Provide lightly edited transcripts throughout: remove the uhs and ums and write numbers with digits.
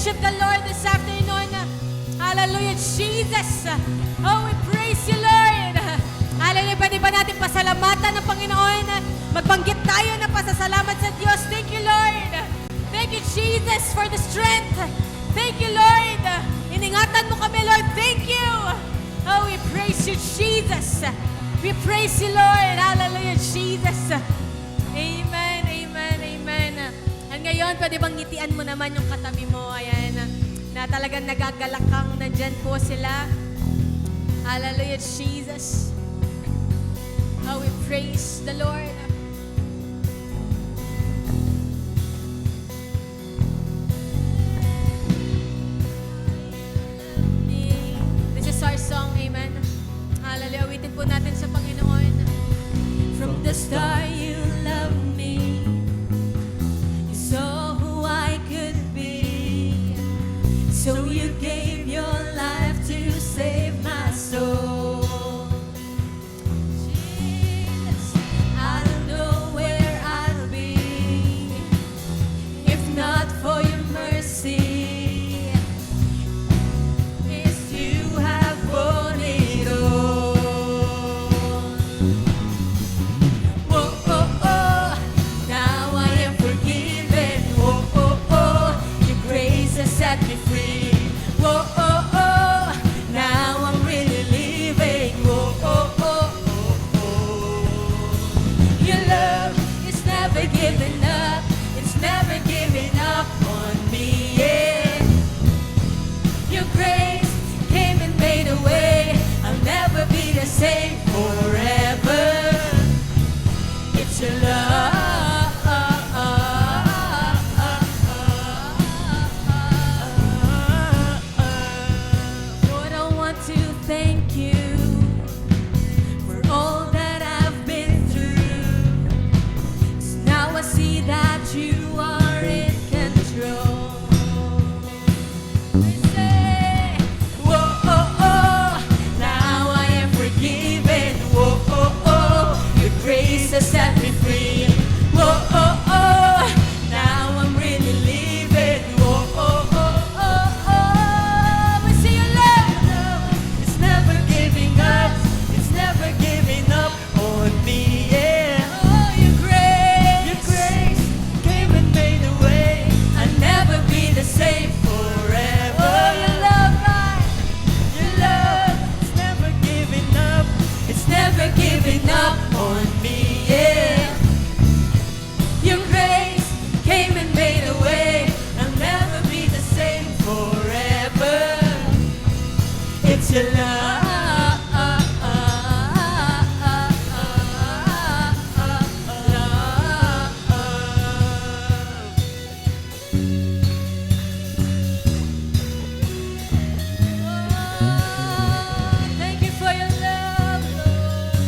worship the Lord this afternoon. Hallelujah, Jesus. Oh, we praise you, Lord. Hallelujah, pwede ba natin pasalamatan ng Panginoon? Magbanggit tayo ng pasasalamat sa Diyos. Thank you, Lord. Thank you, Jesus, for the strength. Thank you, Lord. Iningatan mo kami, Lord. Thank you. Oh, we praise you, Jesus. We praise you, Lord. Hallelujah, Jesus. Amen, amen, amen. At ngayon, pwede bang ngitian mo naman yung katabi mo? Ayan, na talagang nagagalak kang nandyan po sila. Hallelujah, Jesus. Oh, we praise the Lord. This is our song, amen. Hallelujah, awitin po natin sa Panginoon. From the start, you loved me. You saw who I could be. So you gave your life to save my soul. Jesus, I don't know where I'd be if not for your mercy. Yes, you have won it all. Whoa, oh, oh, now I am forgiven. Whoa, oh, oh, your grace has set me free. Whoa, oh, oh, now I'm really living. Whoa, oh, oh, oh, oh. Your love is never giving up. It's never giving up on me, yeah. Your grace came and made a way. I'll never be the same forever. It's your love. Lord, I want to thank you for all that I've been through. 'Cause now I see that you are in control. We say, whoa, oh, oh, now I am forgiven. Whoa, oh, oh, your grace has set me free. Whoa, oh, oh, now I'm really living. Whoa, oh, oh, oh, oh, we see your love. It's never giving up. It's never giving up on me, yeah. Oh, your grace came and made a way. I'll never be the same forever. Oh, your love, God. Your love is never giving up. It's never giving up on me, yeah. Your grace came and made a way. I'll never be the same forever. It's your love. Thank you for your love, Lord.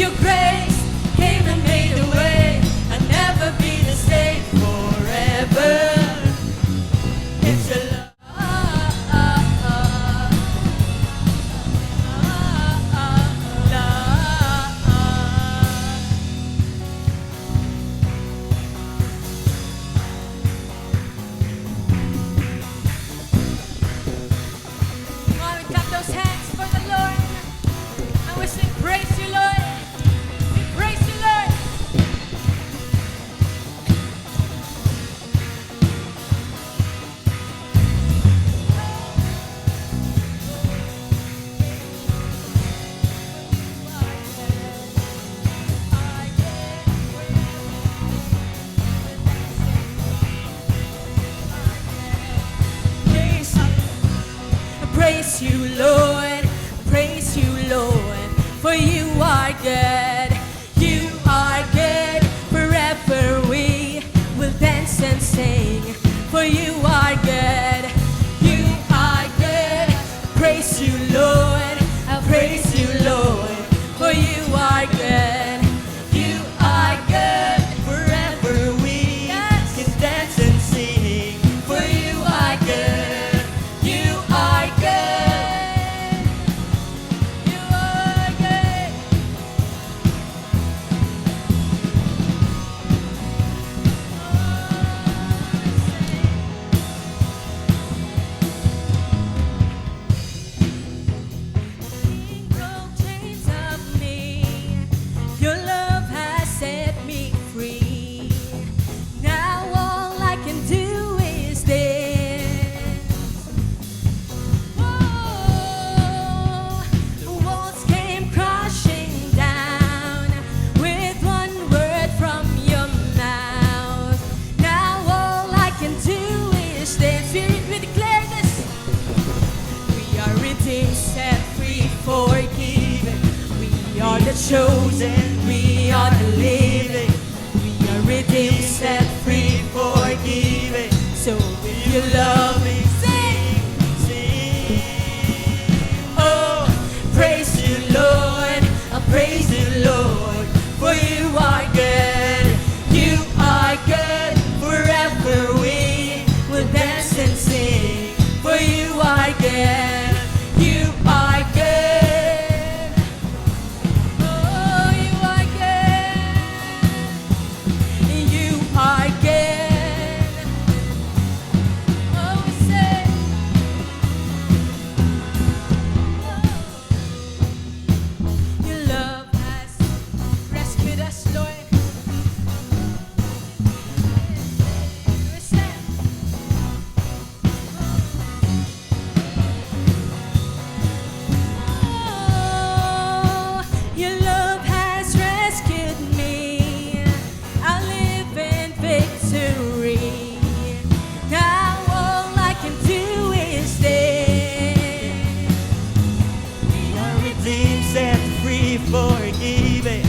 Your grace came and made a way. I'll never be the same forever. It's your love. Come on, we clap those hands for the Lord. And we sing, praise you, Lord. We praise you, Lord. Praise you, Lord. Praise you, Lord. For you are good. You are good. Forever we will dance and sing. For you are good. You are good. Praise you, Lord. I praise you, Lord. For you are good. You are good. Forever we can dance and sing. For you are good. You are good. You are good. Chains of me. Your love has set me free. Now all I can do is dance. Whoa, the walls came crashing down with one word from your mouth. Now all I can do is dance. Spirit, we declare this. We are redeemed, set free, forgiven. We are the chosen, we are the living. We are redeemed, set free, forgiven. So if you love me, sing. Sing. Oh, praise you, Lord. I praise you, Lord. For you are good. You are good. Forever we will dance and sing. For you are good. You are good. Oh, you are good. You are good. Oh, we say. Your love has rescued us, Lord. We say. Oh, your love has rescued me. I live in victory. Now all I can do is dance. We are redeemed, set free, forgiven.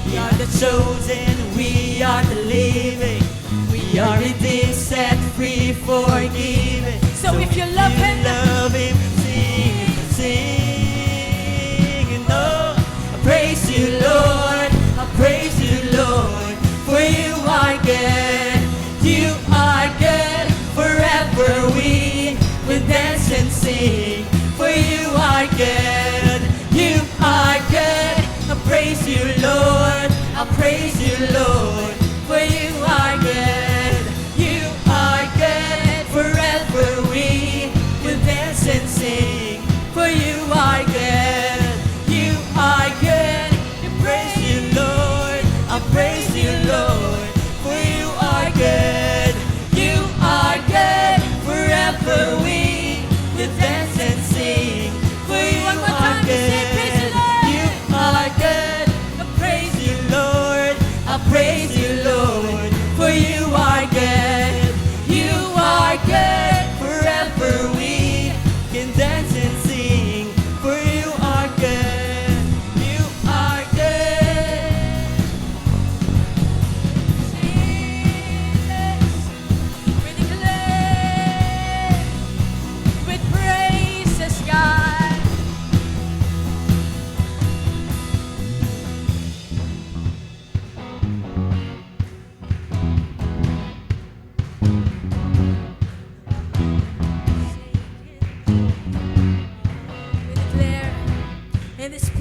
We are the chosen, we are the living. We are redeemed, set free, forgiven. So if you love him, love him, sing, sing. And oh, I praise you, Lord. I praise you, Lord. For you are good. You are good. Forever we will dance and sing. For you are good. You are good. I praise you, Lord. I praise you, Lord. For you are good. You are good. Forever we will dance and sing. For you are good. You are good. I praise you, Lord. I praise you, Lord. For you are good. You are good. Forever we will dance and sing. For you are good. You are good. I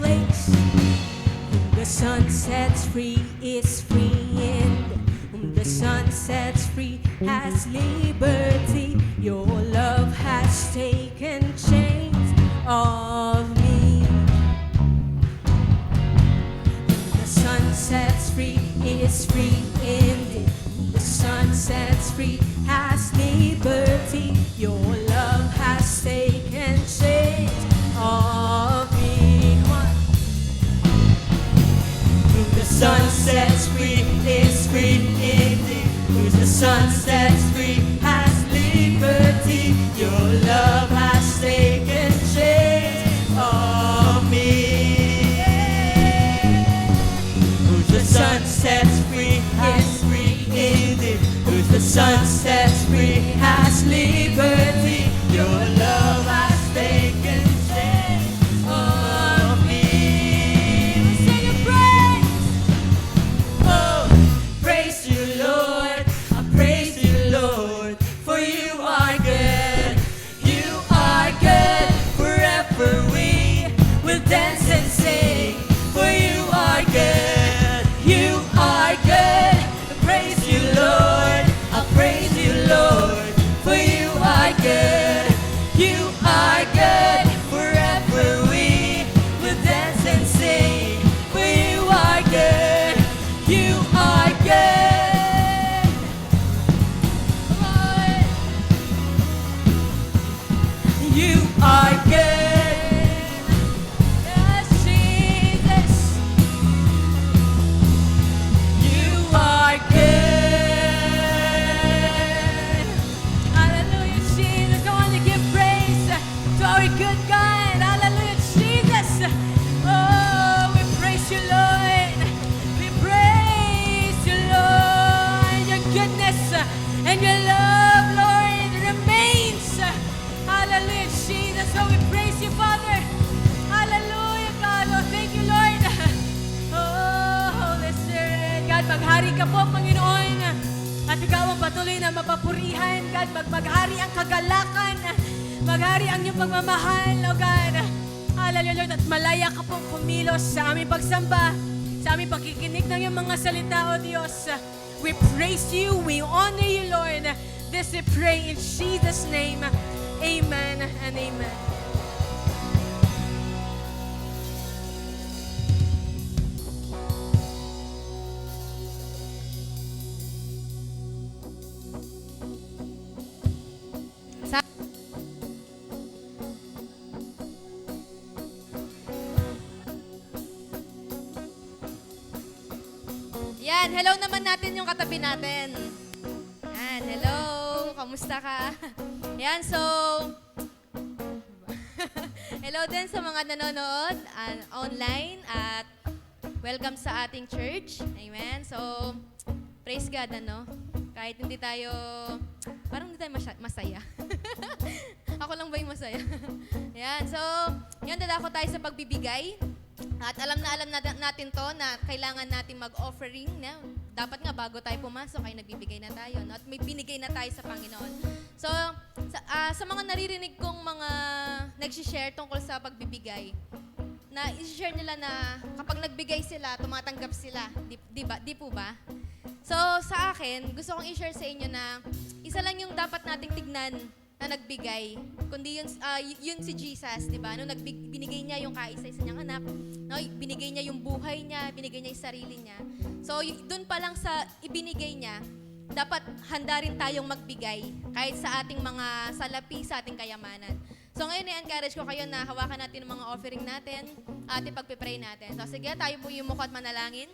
place. Whom the sun sets free is free indeed. Whom the sun sets free has liberty. Your love has taken chains of me. Whom the sun sets free is free indeed. Whom the sun sets free has liberty. Your love has taken chains of me. Come on. Whom the sun sets free is free indeed. Whom the sun sets free has liberty. Your love has taken chains of me. Whom the sun sets free is free indeed. Whom the sun sets free has liberty. Your love has taken chains of me. Sing a praise. Oh, praise you, Lord. I praise you, Lord. For you are good. You are good. Forever we will dance and sing. For you are good. You are good. I praise you, Lord. I praise you, Lord. For you are good. You are good. Forever we will dance and sing. For you are good. You are good. Lord. You are good. Yes, Jesus. You are good. Hallelujah, Jesus. Come on, you give praise to our good God. Hallelujah, Jesus. Oh, we praise you, Lord. We praise you, Lord. Your goodness and your love, Lord, remains. Hallelujah, Jesus. So we praise you, Father. Hallelujah, God. Oh, thank you, Lord. Oh, Holy Spirit. God, maghari ka po, Panginoon. At ikaw ang patuloy na mapapurihan. God, maghari ang kagalakan. Maghari ang iyong pagmamahal, oh God. Hallelujah, Lord. At malaya ka pong kumilos sa aming pagsamba, sa aming pagkikinig ng iyong mga salita, O Diyos. We praise you. We honor you, Lord. This we pray in Jesus' name. Amen and amen. Yan, hello naman natin yung katabi natin. Yan, hello. Kamusta ka? Yan, so... hello din sa mga nanonood online at welcome sa ating church. Amen. So, praise God, ano? Kahit hindi tayo... Parang hindi tayo masaya. Ako lang ba yung masaya? Yan, so... Yan, dadako tayo sa pagbibigay. At alam natin to na kailangan natin mag-offering na. Dapat nga bago tayo pumasok ay nagbibigay na tayo. No? At may binigay na tayo sa Panginoon. So, sa mga naririnig kong mga nag-share tungkol sa pagbibigay, na i-share nila na kapag nagbigay sila, tumatanggap sila. Di po ba? So, sa akin, gusto kong i-share sa inyo na isa lang yung dapat nating tignan na nagbigay, kundi yun si Jesus, di ba? Nung binigay niya yung kaisa-isa niyang anak, no? Binigay niya yung buhay niya, binigay niya yung sarili niya. So, doon pa lang sa ibinigay niya, dapat handa rin tayong magbigay kahit sa ating mga salapi, sa ating kayamanan. So, ngayon i-encourage ko kayo na hawakan natin ang mga offering natin at ipagpipray natin. So, sige, tayo po yumuko at manalangin.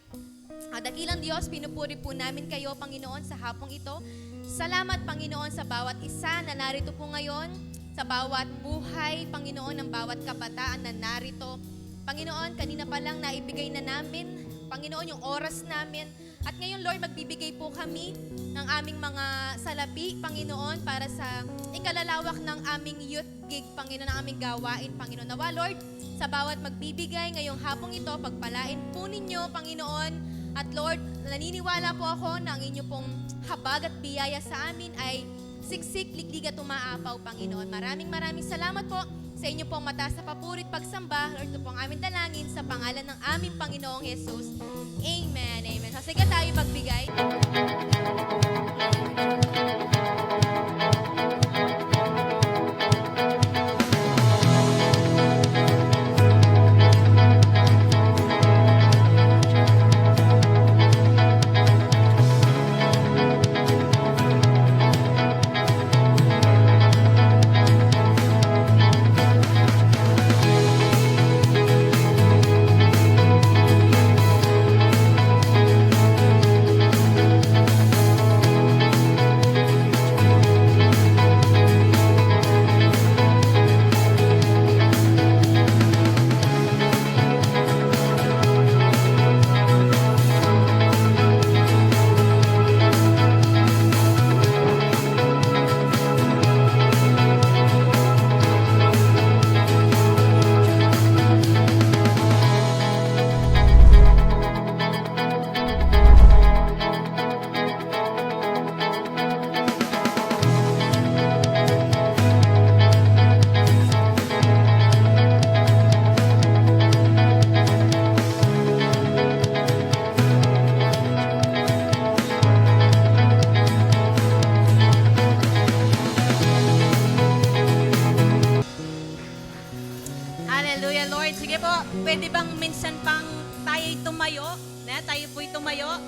Dakilang Diyos, pinupuri po namin kayo, Panginoon, sa hapong ito. Salamat, Panginoon, sa bawat isa na narito po ngayon, sa bawat buhay, Panginoon, ng bawat kabataan na narito. Panginoon, kanina pa lang naibigay na namin, Panginoon, yung oras namin. At ngayon, Lord, magbibigay po kami ng aming mga salapi, Panginoon, para sa ikalalawak ng aming youth gig, Panginoon, ng aming gawain, Panginoon. Nawa, Lord, sa bawat magbibigay ngayong hapong ito, pagpalain po ninyo, Panginoon. At Lord, naniniwala po ako na ang inyo pong habag at biyaya sa amin ay siksik, liglig at umaapaw, Panginoon. Maraming salamat po sa sa inyo pong mataas na papuri at pagsamba. Lord, ito po ang aming dalangin sa pangalan ng aming Panginoong Jesus. Amen, amen. So, sige tayo magbigay. Hallelujah, Lord. Sige po, pwede bang minsan pang tayo'y tumayo? Tayo po'y tumayo.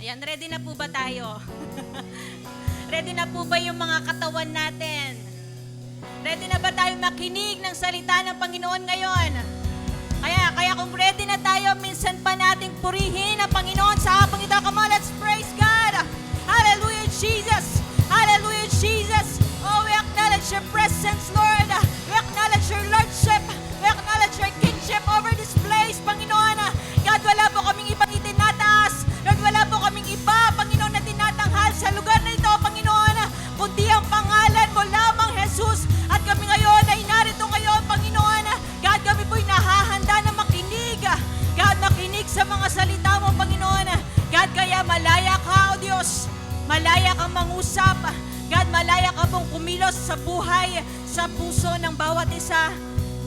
Ayan, ready na po ba tayo? Ready na po ba yung mga katawan natin? Ready na ba tayo makinig ng salita ng Panginoon ngayon? Kaya kung ready na tayo, minsan pa nating purihin ang Panginoon sa habang ito. Come on, let's praise God. Hallelujah, Jesus. Hallelujah, Jesus. Oh, we acknowledge your presence, Lord. We acknowledge your lordship. We acknowledge your kingship over this place, Panginoon. God, wala po kaming ibang itinataas. Lord, wala po kaming iba, Panginoon, na tinatanghal sa lugar na ito, Panginoon, kundi ang pangalan mo lamang, Jesus. At kami ngayon ay narito ngayon, Panginoon. God, kami po'y nahahanda na makinig. God, makinig sa mga salita mo, Panginoon. God, kaya malaya ka, O Diyos. Malaya kang mangusap. God, malaya ka pong kumilos sa buhay, sa puso ng bawat isa.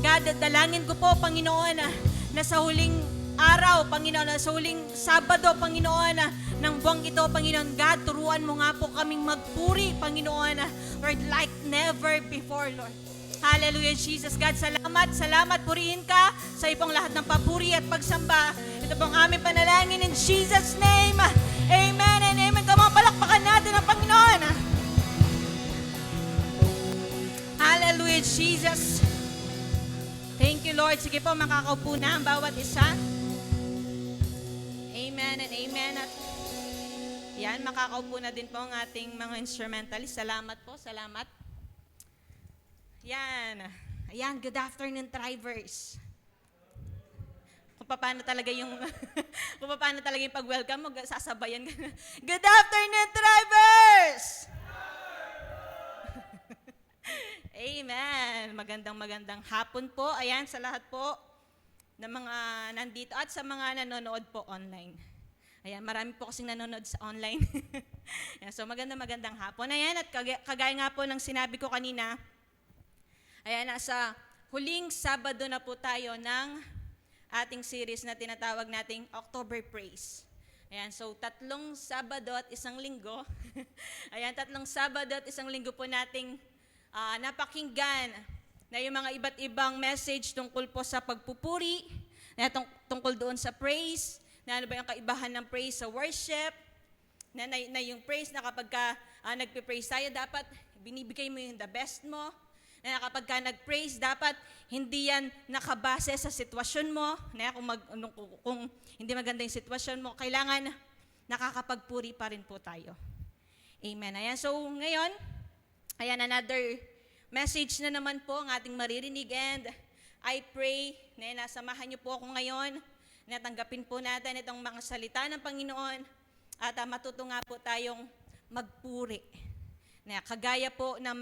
God, dalangin ko po, Panginoon, na sa huling araw, Panginoon, na sa huling Sabado, Panginoon, ng buwang ito, Panginoon, God, turuan mo nga po kaming magpuri, Panginoon, Lord, like never before, Lord. Hallelujah, Jesus. God, salamat, purihin ka sa ipong lahat ng papuri at pagsamba. Ito pong aming panalangin in Jesus' name. Amen and amen. Come on, palakpakan natin ang Panginoon. Hallelujah, Jesus. Thank you, Lord. Sige po, makakaupo na ang bawat isa. Amen and amen. At yan, makakaupo na din po ang ating mga instrumentalist. Salamat po, salamat. Yan. Ayan, good afternoon, drivers. Kung paano talaga yung kung paano talaga yung pag-welcome mo, sasabayan ka na. Good afternoon, drivers! Amen. Magandang hapon po. Ayan, sa lahat po ng mga nandito at sa mga nanonood po online. Ayan, marami po kasing nanonood sa online. Ayan, so magandang hapon. Ayan, at kagaya nga po ng sinabi ko kanina, ayan, nasa huling Sabado na po tayo ng ating series na tinatawag nating October Praise. Ayan, so 3 Sabado at 1 linggo. Ayan, 3 Sabado at 1 linggo po nating napakinggan na yung mga iba't ibang message tungkol po sa pagpupuri, na tungkol doon sa praise, na ano ba yung kaibahan ng praise sa worship, na yung praise na kapag nagpe-praise tayo, dapat binibigay mo yung the best mo, na kapag ka nag-praise, dapat hindi yan nakabase sa sitwasyon mo, na kung hindi maganda yung sitwasyon mo, kailangan nakakapagpuri pa rin po tayo. Amen. Ayan, so ngayon, ayan, another message na naman po ang ating maririnig, and I pray na nasamahan niyo po ako ngayon, na tanggapin po natin itong mga salita ng Panginoon, at matuto nga po tayong magpuri. Na kagaya po ng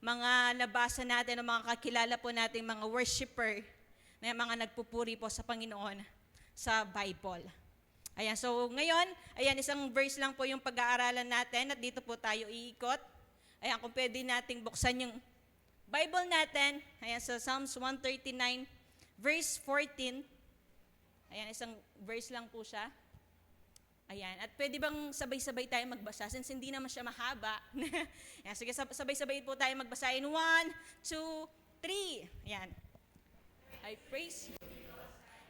mga nabasa natin, ng mga kakilala po natin, mga worshiper, na mga nagpupuri po sa Panginoon sa Bible. Ayan, so ngayon, ayan, isang verse lang po yung pag-aaralan natin, at dito po tayo iikot. Ayan, kung pwede nating buksan yung Bible natin, ayan, sa Psalms 139, verse 14. Ayan, isang verse lang po siya. Ayan, at pwede bang sabay-sabay tayo magbasa since hindi naman siya mahaba. Ayan, sige, sabay-sabay po tayo magbasa in 1, 2, 3. Ayan. I praise you,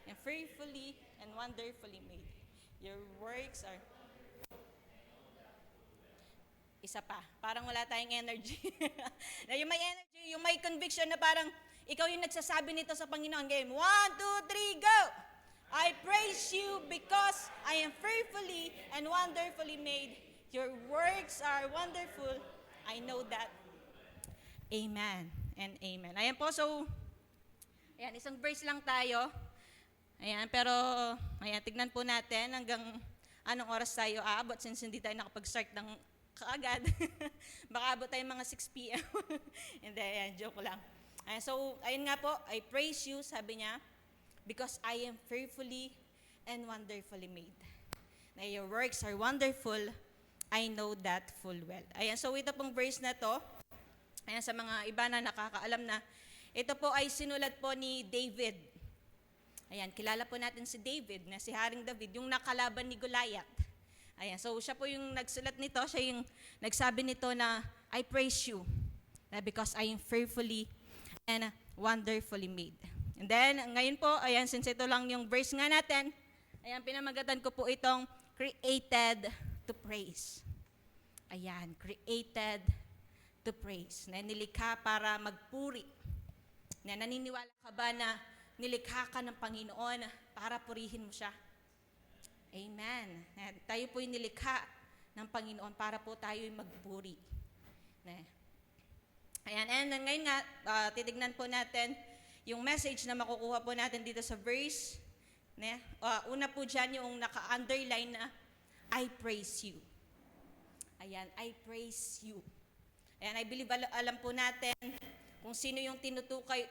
and fearfully and wonderfully made. Your works are... Isa pa, parang wala tayong energy. Na yung may energy, yung may conviction na parang ikaw yung nagsasabi nito sa Panginoon. Game, 1, 2, 3, go! I praise you because I am fearfully and wonderfully made. Your works are wonderful. I know that. Amen and amen. Ayan po, so, ayan, isang verse lang tayo. Ayan, pero, ayan, tignan po natin hanggang anong oras tayo aabot since hindi tayo nakapag-start ng kaagad. Baka abot tayo mga 6 p.m. Hindi, ayan, joke lang. Ayan, so, ayun nga po, I praise you, sabi niya, because I am fearfully and wonderfully made. Na your works are wonderful, I know that full well. Ayan, so ito pong verse na to, ayan, sa mga iba na nakakaalam na, ito po ay sinulat po ni David. Ayan, kilala po natin si David, na si Haring David, yung nakalaban ni Goliath. Ayan, so siya po yung nagsulat nito, siya yung nagsabi nito na, I praise you, because I am fearfully and wonderfully made. And then, ngayon po, ayan, since ito lang yung verse nga natin, ayan, pinamagatan ko po itong created to praise. Ayan, created to praise. Na nilikha para magpuri. Na naniniwala ka ba na nilikha ka ng Panginoon para purihin mo siya? Amen. Na tayo po yung nilikha ng Panginoon para po tayo yung magpuri. Na. Ayan, and ngayon nga, titignan po natin yung message na makukuha po natin dito sa verse. Una po dyan yung naka-underline na, I praise you. Ayan, I praise you. Ayan, I believe alam po natin kung sino yung tinutukoy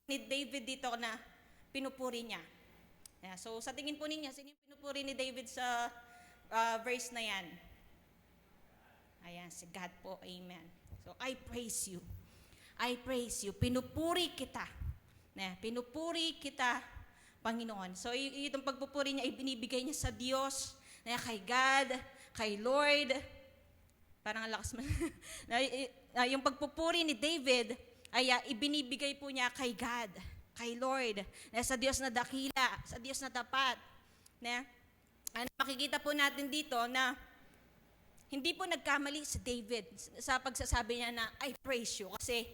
ni David dito na pinupuri niya. Ayan, so sa tingin po ninyo, sino yung pinupuri ni David sa verse na yan? Ayan, si God po, amen. So, I praise you. I praise you. Pinupuri kita. Pinupuri kita, Panginoon. So, itong pagpupuri niya, ibinibigay niya sa Diyos, kay God, kay Lord. Parang ang lakas man. Yung pagpupuri ni David, ay ibinibigay po niya kay God, kay Lord, sa Diyos na dakila, sa Diyos na tapat. Makikita po natin dito na hindi po nagkamali si David sa pagsasabi niya na, I praise you. Kasi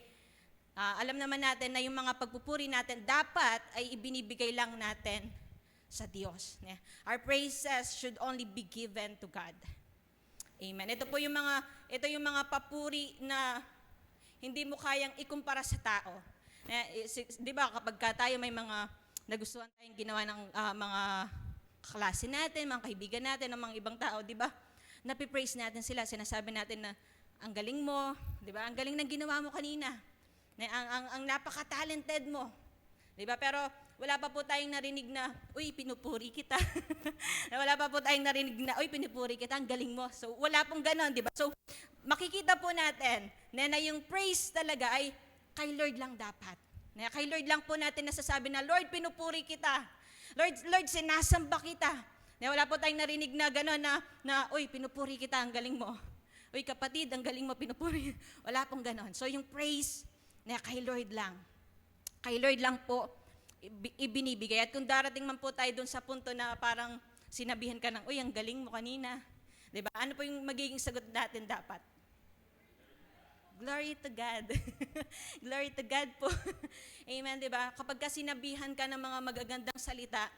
alam naman natin na yung mga pagpupuri natin dapat ay ibinibigay lang natin sa Diyos. Our praises should only be given to God. Amen. Ito yung mga papuri na hindi mo kayang ikumpara sa tao. Di ba kapag tayo may mga nagustuhan tayong ginawa ng mga kaklase natin, mga kaibigan natin, ng mga ibang tao, di ba? Napipraise natin sila, sinasabi natin na ang galing mo, di ba? Ang galing ng ginawa mo kanina. Ang napaka-talented mo. Di ba? Pero wala pa po tayong narinig na, uy, pinupuri kita. Wala pa po tayong narinig na, uy, pinupuri kita, ang galing mo. So, wala pong ganon, di ba? So, makikita po natin na yung praise talaga ay kay Lord lang dapat. Kay Lord lang po natin nasasabi na, Lord, pinupuri kita. Lord, sinasamba kita. Wala po tayong narinig na gano'n na uy, pinupuri kita, ang galing mo. Uy, kapatid, ang galing mo, pinupuri. Wala pong gano'n. So, yung praise, kay Lord lang. Kay Lord lang po ibinibigay. At kung darating man po tayo dun sa punto na parang sinabihan ka ng, uy, ang galing mo kanina. Diba? Ano po yung magiging sagot natin dapat? Glory to God. Glory to God po. Amen, di ba? Kapag ka sinabihan ka ng mga magagandang salita,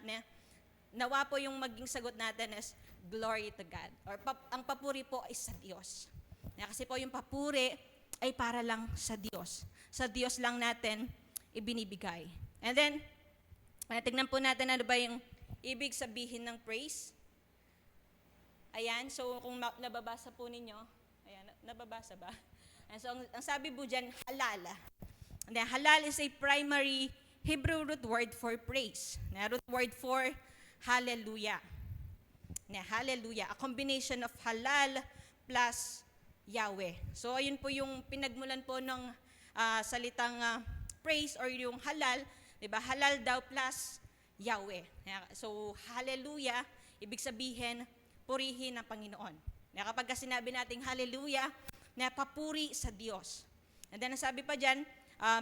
nawa po yung maging sagot natin is glory to God. Or ang papuri po ay sa Diyos. Kasi po yung papuri ay para lang sa Diyos. Sa Diyos lang natin ibinibigay. And then, tignan po natin ano ba yung ibig sabihin ng praise. Ayan, so kung nababasa po ninyo, ayan, nababasa ba? And so, ang sabi po dyan, halal. And then, halal is a primary Hebrew root word for praise. Root word for hallelujah. Hallelujah. A combination of halal plus Yahweh. So, ayun po yung pinagmulan po ng salitang praise or yung halal, 'di ba? Halal daw plus Yahweh. So hallelujah, ibig sabihin purihin ng Panginoon. Kapag sinabi nating hallelujah, na papuri sa Diyos. And then ang sabi pa diyan,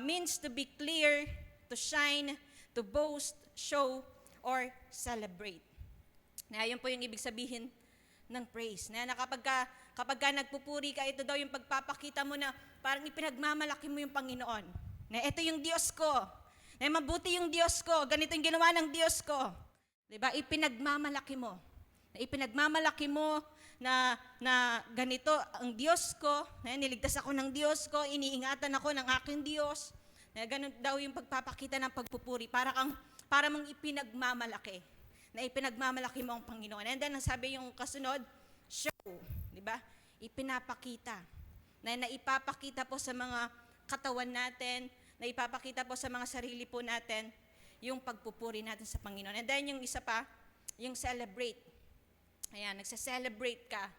means to be clear, to shine, to boast, show, or celebrate. Yun po yung ibig sabihin ng praise. Kapag nagpupuri ka, ito daw yung pagpapakita mo na parang ipinagmamalaki mo yung Panginoon. Na ito yung Diyos ko. Na mabuti yung Diyos ko. Ganito yung ginawa ng Diyos ko. Diba? Ipinagmamalaki mo. Na ipinagmamalaki mo na ganito ang Diyos ko. Na niligtas ako ng Diyos ko. Iniingatan ako ng aking Diyos. Na ganun daw yung pagpapakita ng pagpupuri. Para mong ipinagmamalaki. Na ipinagmamalaki mo ang Panginoon. And then, ang sabi yung kasunod, show. Diba? Ipinapakita. Na naipapakita po sa mga katawan natin, na ipapakita po sa mga sarili po natin, yung pagpupuri natin sa Panginoon. And then, yung isa pa, yung celebrate. Ayan, nagsa-celebrate ka.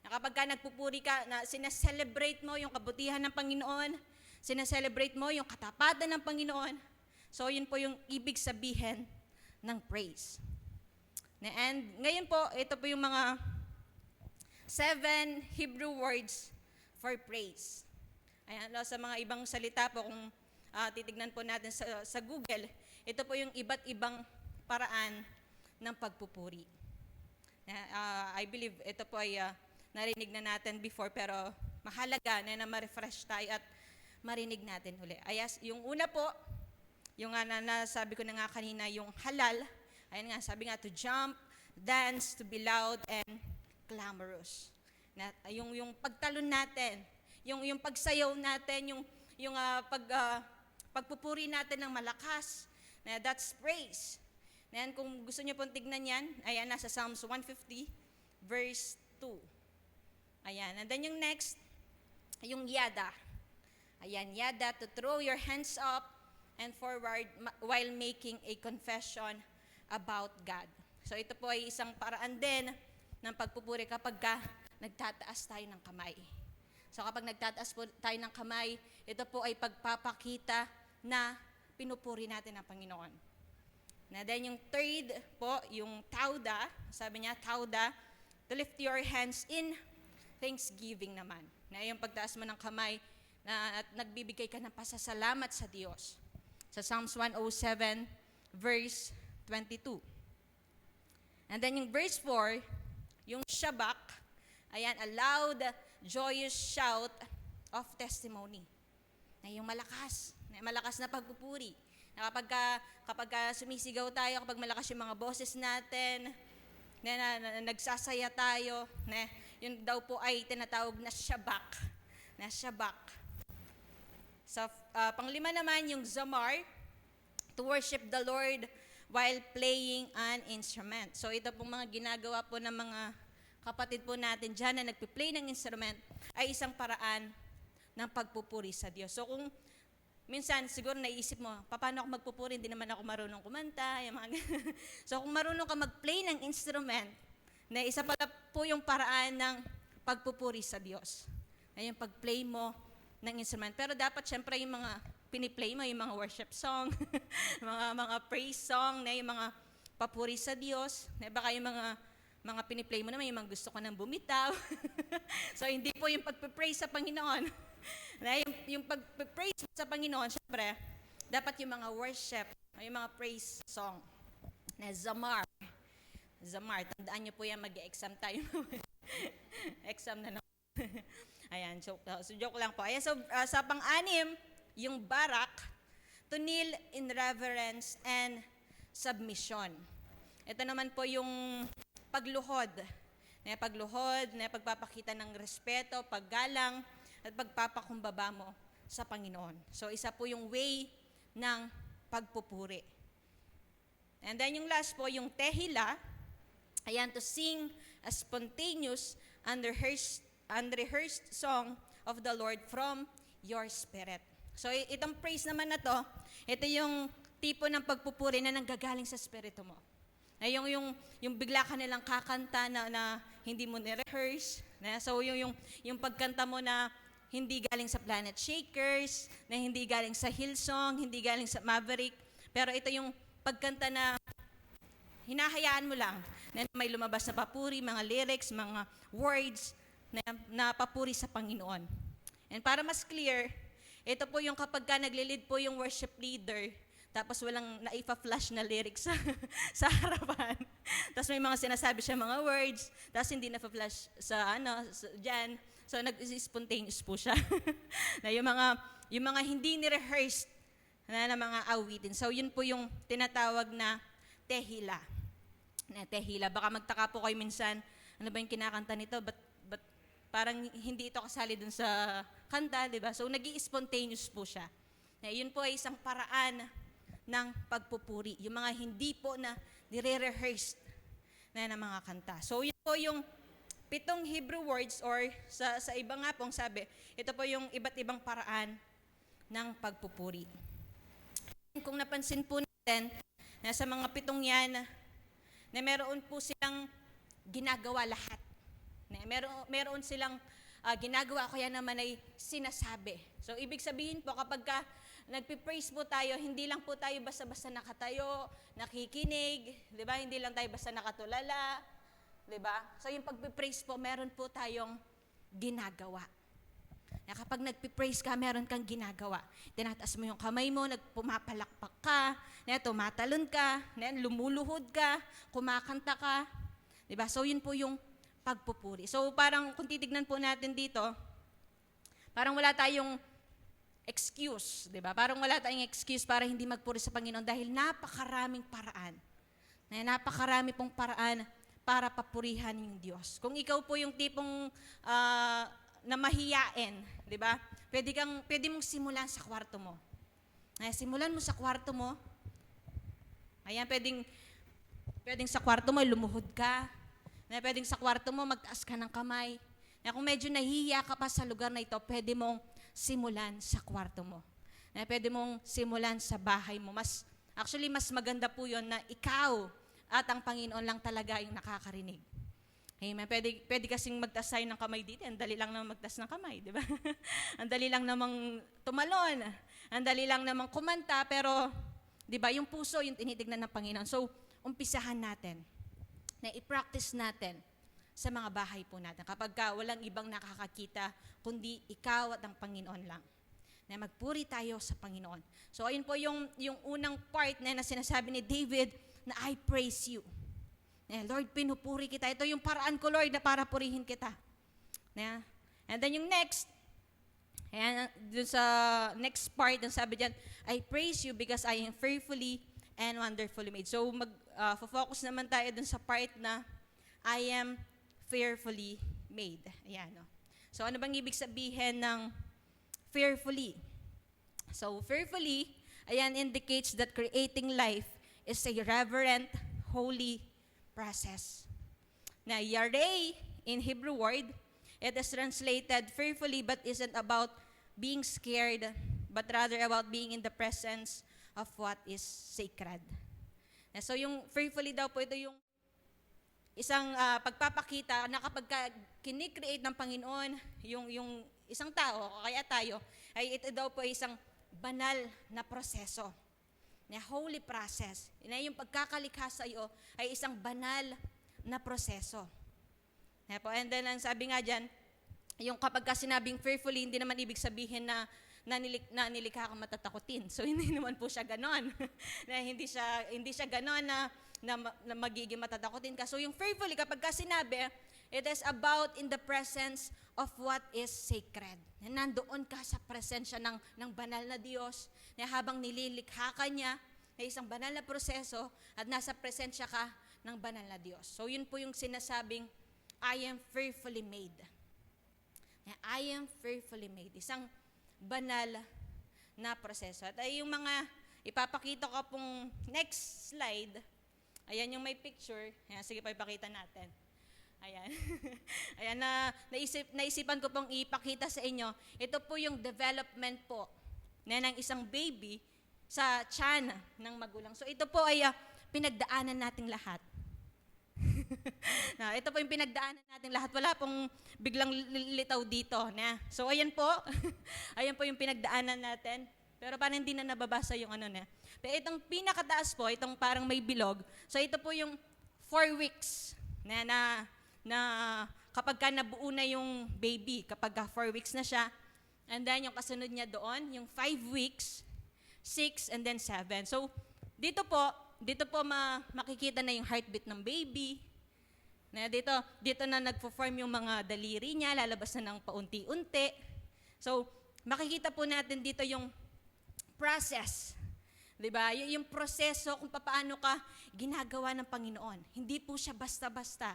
Na kapag ka nagpupuri ka, na sinaselebrate mo yung kabutihan ng Panginoon, sinaselebrate mo yung katapatan ng Panginoon. So, yun po yung ibig sabihin ng praise. And ngayon po, ito po yung mga 7 Hebrew words for praise. Ayan, sa mga ibang salita po, kung titignan po natin sa Google, ito po yung iba't ibang paraan ng pagpupuri. I believe ito po ay narinig na natin before, pero mahalaga na ma-refresh tayo at marinig natin uli. Yung una po, yung nasabi ko na nga kanina, yung halal, ayan nga, sabi nga, to jump, dance, to be loud, and clamorous. Yung pagtalon natin, yung pagsayaw natin, yung pagpupuri natin ng malakas, that's praise. And kung gusto niyo pong tignan yan, ayan, nasa Psalms 150, verse 2. Ayan, and then yung next, yung yada. Ayan, yada, to throw your hands up and forward while making a confession about God. So ito po ay isang paraan din ng pagpupuri kapag nagtataas tayo ng kamay. So kapag nagtataas po tayo ng kamay, ito po ay pagpapakita na pinupuri natin ang Panginoon. Na then yung third po, yung tauda, sabi niya, tauda, to lift your hands in thanksgiving naman. Na yung pagtaas mo ng kamay, at nagbibigay ka ng pasasalamat sa Diyos. Sa Psalms 107, verse 22. And then yung verse 4, yung shabak, ayan, a loud, joyous shout of testimony. Na yung malakas na pagpupuri. Na kapag sumisigaw tayo, kapag malakas yung mga boses natin, na nagsasaya tayo, na yun daw po ay tinatawag na shabak. Na shabak. Sa panglima naman, yung zamar, to worship the Lord while playing an instrument. So ito pong mga ginagawa po ng mga kapatid po natin dyan na nagpi-play ng instrument ay isang paraan ng pagpupuri sa Diyos. So kung minsan siguro naisip mo, paano ako magpupuri? Hindi naman ako marunong kumanta. So kung marunong ka mag-play ng instrument, na isa pala po yung paraan ng pagpupuri sa Diyos. Na yung pag-play mo ng instrument. Pero dapat syempre yung mga piniplay mo, yung mga worship song, mga praise song, na yung mga papuri sa Diyos. Na baka yung mga piniplay mo naman, yung mga gusto ko nang bumitaw. So hindi po yung pagpe-praise sa Panginoon. Na yung pag-praise sa Panginoon, syempre, dapat yung mga worship, yung mga praise song. Na zamar. Zamar, tandaan niyo po yan, mag-exam tayo. Exam na naman. Ayan, so joke lang po. Ayan, so sa pang-anim, yung barak, to kneel in reverence and submission. Ito naman po yung pagluhod. Na pagpapakita ng respeto, paggalang, at pagpapakumbaba mo sa Panginoon. So isa po yung way ng pagpupuri. And then yung last po, yung tehila, ayan, to sing a spontaneous unrehearsed song of the Lord from your spirit. So itong praise naman na to, ito yung tipo ng pagpupuri na nanggagaling sa spirito mo. Na yung bigla ka nilang kakanta na hindi mo ni-rehearse. Na, so yung pagkanta mo na hindi galing sa Planet Shakers, na hindi galing sa Hillsong, hindi galing sa Maverick. Pero ito yung pagkanta na hinahayaan mo lang na may lumabas na papuri, mga lyrics, mga words na papuri sa Panginoon. And para mas clear, ito po yung kapag ka naglilid po yung worship leader, tapos walang naipa-flash na lyrics sa harapan. Tapos may mga sinasabi siya mga words, tapos hindi na-flash dyan. So nag-spontaneous po siya. Na yung mga hindi ni-rehearsed na mga awitin. So yun po yung tinatawag na tehila. Na tehila. Baka magtaka po kayo minsan, ano ba yung kinakanta nito? But parang hindi ito kasali dun sa kanta, di ba? So nag-i-spontaneous po siya. Na yun po ay isang paraan ng pagpupuri. Yung mga hindi po na nire-rehearsed na mga kanta. So yun po yung 7 Hebrew words or sa iba nga pong sabi, ito po yung iba't ibang paraan ng pagpupuri. Kung napansin po natin, na sa mga 7 yan, na meron po silang ginagawa lahat. Na meron silang ginagawa, kaya naman ay sinasabi. So, ibig sabihin po, kapag nagpipraise po tayo, hindi lang po tayo basta-basta nakatayo, nakikinig, di ba? Hindi lang tayo basta nakatulala, di ba? So, yung pagpipraise po, meron po tayong ginagawa. Na kapag nagpipraise ka, meron kang ginagawa. Tinataas mo yung kamay mo, pumapalakpak ka, tumatalon ka, lumuluhod ka, kumakanta ka. Diba? So, yun po yung pagpupuri. So, parang kung titignan po natin dito, parang wala tayong excuse. Diba? Parang wala tayong excuse para hindi magpuri sa Panginoon dahil napakaraming paraan. Napakarami pong paraan para papurihan yung Diyos. Kung ikaw po yung tipong na mahiyain, di ba? Pwede mong simulan sa kwarto mo. Simulan mo sa kwarto mo. Ayan, pwedeng sa kwarto mo lumuhod ka. Pwedeng sa kwarto mo magtaas ka ng kamay. Kung medyo nahihiya ka pa sa lugar na ito, pwede mong simulan sa kwarto mo. Pwede mong simulan sa bahay mo. Actually, mas maganda po yun na ikaw at ang Panginoon lang talaga yung nakakarinig. Amen. Pwede kasing magtaas tayo ng kamay dito. Ang dali lang namang magtaas ng kamay, di ba? Ang dali lang namang tumalon. Ang dali lang namang kumanta. Pero, di ba, yung puso, yung tinitignan ng Panginoon. So, umpisahan natin na i-practice natin sa mga bahay po natin. Kapag walang ibang nakakakita, kundi ikaw at ang Panginoon lang. Na magpuri tayo sa Panginoon. So, ayun po yung unang part na sinasabi ni David na I praise you. Lord, pinupuri kita. Ito yung paraan ko, Lord, na para purihin kita. And then yung next, dun sa next part, sabi dyan, I praise you because I am fearfully and wonderfully made. So, focus naman tayo dun sa part na I am fearfully made. Ayan, no? So, ano bang ibig sabihin ng fearfully? So, fearfully, ayan, indicates that creating life is a reverent, holy process. Now, yare in Hebrew word, it is translated fearfully but isn't about being scared, but rather about being in the presence of what is sacred. So, yung fearfully daw po, ito yung isang pagpapakita na kapag kinikreate ng Panginoon, yung isang tao, kaya tayo, ay ito daw po isang banal na proseso. Na holy process. Na yung pagkakalikha sa iyo ay isang banal na proseso. And then, ang sabi nga dyan, yung kapag sinabing fearfully, hindi naman ibig sabihin na nilikha kang matatakotin. So, hindi naman po siya ganon. Na hindi siya ganon na magiging matatakotin ka. So, yung fearfully, kapag sinabi, it is about in the presence of what is sacred. Nandoon ka sa presensya ng banal na Diyos, na habang nililikha ka niya, na isang banal na proseso, at nasa presensya ka ng banal na Diyos. So, yun po yung sinasabing, I am fearfully made. I am fearfully made. Isang banal na proseso. At ay yung mga ipapakita ko pong next slide, ayan yung may picture. Ayan, sige pa ipakita natin. Ayan. Ayan naisipan ko pong ipakita sa inyo. Ito po yung development po ng isang baby sa tiyan ng magulang. So ito po ay pinagdaanan nating lahat. Na, ito po yung pinagdaanan natin lahat. Wala pong biglang lilitaw dito. Na. So, ayan po. Ayan po yung pinagdaanan natin. Pero parang hindi na nababasa yung ano na. Pero itong pinakataas po, itong parang may bilog. So, ito po yung 4 weeks na kapag ka nabuo na yung baby, kapag 4 weeks na siya. And then, yung kasunod niya doon, yung 5 weeks, 6, and then 7. So, dito po makikita na yung heartbeat ng baby. Na dito na nagpo-form yung mga daliri niya, lalabas na ng paunti-unti. So, makikita po natin dito yung process. 'Di ba? Yung proseso kung paano ka ginagawa ng Panginoon. Hindi po siya basta-basta.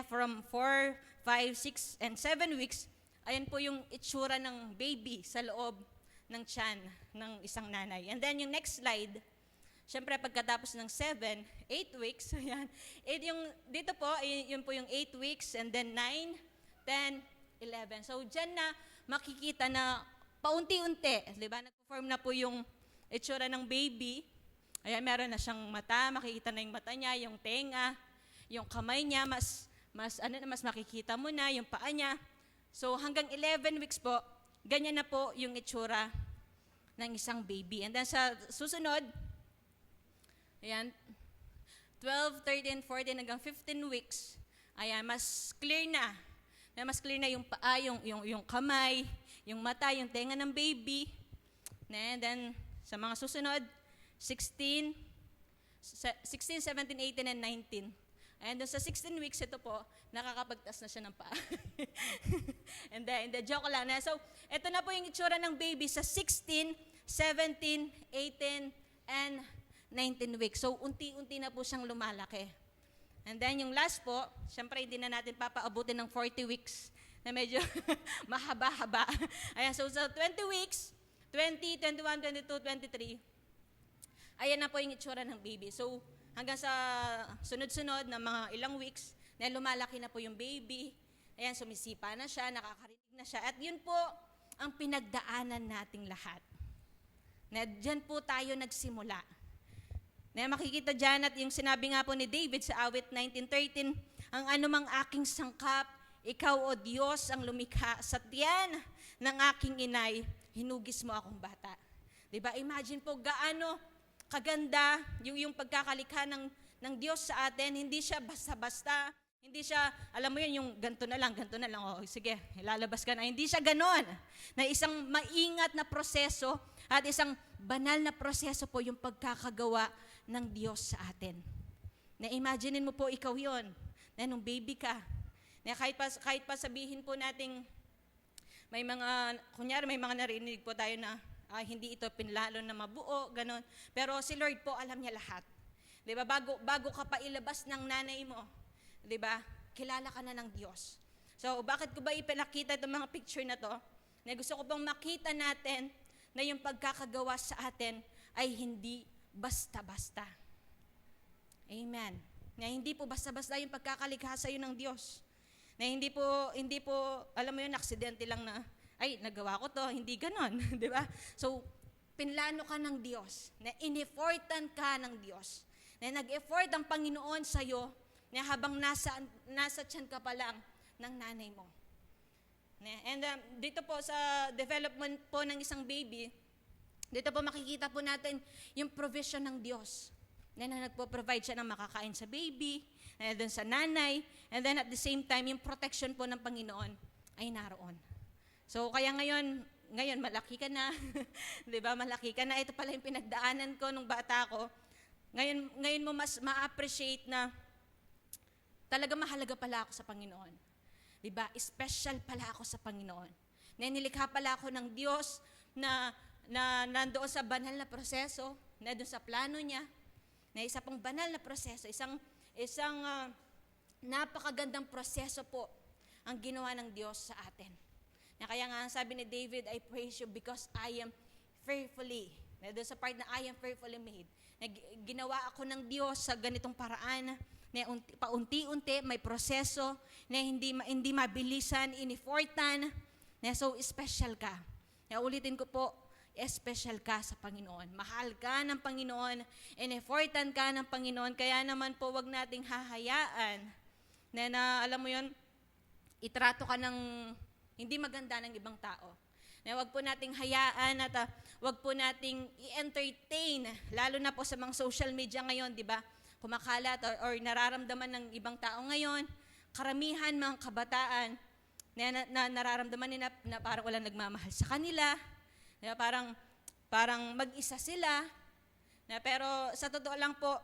From 4, 5, 6, and 7 weeks, ayan po yung itsura ng baby sa loob ng tiyan ng isang nanay. And then yung next slide, syempre pagkatapos ng 7, 8 weeks, ayan. Dito po, yun po yung 8 weeks, and then 9, 10, 11. So dyan na makikita na paunti-unti, di ba? Nag-form na po yung itsura ng baby. Ayan, meron na siyang mata, makikita na yung mata niya, yung tenga, yung kamay niya, mas makikita mo na, yung paa niya. So hanggang 11 weeks po, ganyan na po yung itsura ng isang baby. And then sa susunod, ayan, 12, 13, 14, hanggang 15 weeks, ayan, mas clear na. Mas clear na yung paa, yung kamay, yung mata, yung tenga ng baby. And then, sa mga susunod, 16, 17, 18, and 19. And then sa 16 weeks, ito po, nakakapagtas na siya ng paa. and then, joke lang na. So, ito na po yung itsura ng baby sa 16, 17, 18, and 19 weeks. So, unti-unti na po siyang lumalaki. And then, yung last po, syempre, hindi na natin papaabutin ng 40 weeks na medyo mahaba-haba. Ayan, so sa 20 weeks, 20, 21, 22, 23, ayan na po yung itsura ng baby. So, hanggang sa sunod-sunod na mga ilang weeks, na lumalaki na po yung baby. Ayan, sumisipa na siya, nakakarinig na siya. At yun po ang pinagdaanan nating lahat. Na dyan po tayo nagsimula. Na makikita dyan at yung sinabi nga po ni David sa awit 19:13, ang anumang aking sangkap, ikaw o Diyos ang lumikha sa tiyan ng aking inay, hinugis mo akong bata. Diba? Imagine po gaano kaganda yung pagkakalikha ng Diyos sa atin. Hindi siya basta-basta. Hindi siya, alam mo yun, yung ganito na lang. Oh, sige, ilalabas ka na. Hindi siya ganon. Na isang maingat na proseso at isang banal na proseso po yung pagkakagawa ng Diyos sa atin. Na imaginein mo po ikaw yon na nung baby ka. Na kahit pa sabihin po nating may mga narinig po tayo na hindi ito pinlalo na mabuo, ganon. Pero si Lord po, alam niya lahat. 'Di ba? Bago ka pa ilabas ng nanay mo, 'di ba? Kilala ka na ng Diyos. So, bakit ko ba ipinakita itong mga picture na to? Na gusto ko bang makita natin na yung pagkakagawa sa atin ay hindi basta-basta. Amen. Na hindi po basta-basta yung pagkakalikha sa iyo ng Diyos. Na hindi po, alam mo yun, aksidente lang na, ay, nagawa ko to, hindi ganon, di ba? So, pinlano ka ng Diyos, na in-effortan ka ng Diyos, na nag-effort ang Panginoon sa'yo, na habang nasa tiyan ka pa lang ng nanay mo. And dito po sa development po ng isang baby, dito po makikita po natin yung provision ng Diyos, na nagpo-provide siya ng makakain sa baby, na doon sa nanay, and then at the same time, yung protection po ng Panginoon ay naroon. So, kaya ngayon malaki ka na, di ba, malaki ka na, ito pala yung pinagdaanan ko nung bata ko. Ngayon mo mas ma-appreciate na talaga mahalaga pala ako sa Panginoon. Di ba, special pala ako sa Panginoon. Na nilikha pala ako ng Diyos na nandoon sa banal na proseso, na doon sa plano niya, na isa pong banal na proseso, isang napakagandang proseso po ang ginawa ng Diyos sa atin. Na kaya nga sabi ni David, I praise you because I am fearfully, na doon sa part na I am fearfully made, na ginawa ako ng Diyos sa ganitong paraan, na paunti-unti may proseso, na hindi mabilisan, inifortan, na so special ka. Na ulitin ko po, special ka sa Panginoon. Mahal ka ng Panginoon, in-effortan ka ng Panginoon, kaya naman po wag nating hahayaan na alam mo yon, itrato ka ng hindi maganda ng ibang tao. Na wag po nating hayaan at wag po nating i-entertain, lalo na po sa mga social media ngayon, di ba? Kumakalat or nararamdaman ng ibang tao ngayon, karamihan mga kabataan na nararamdaman nila na parang walang nagmamahal sa kanila, na parang mag-isa sila, na pero sa totoo lang po,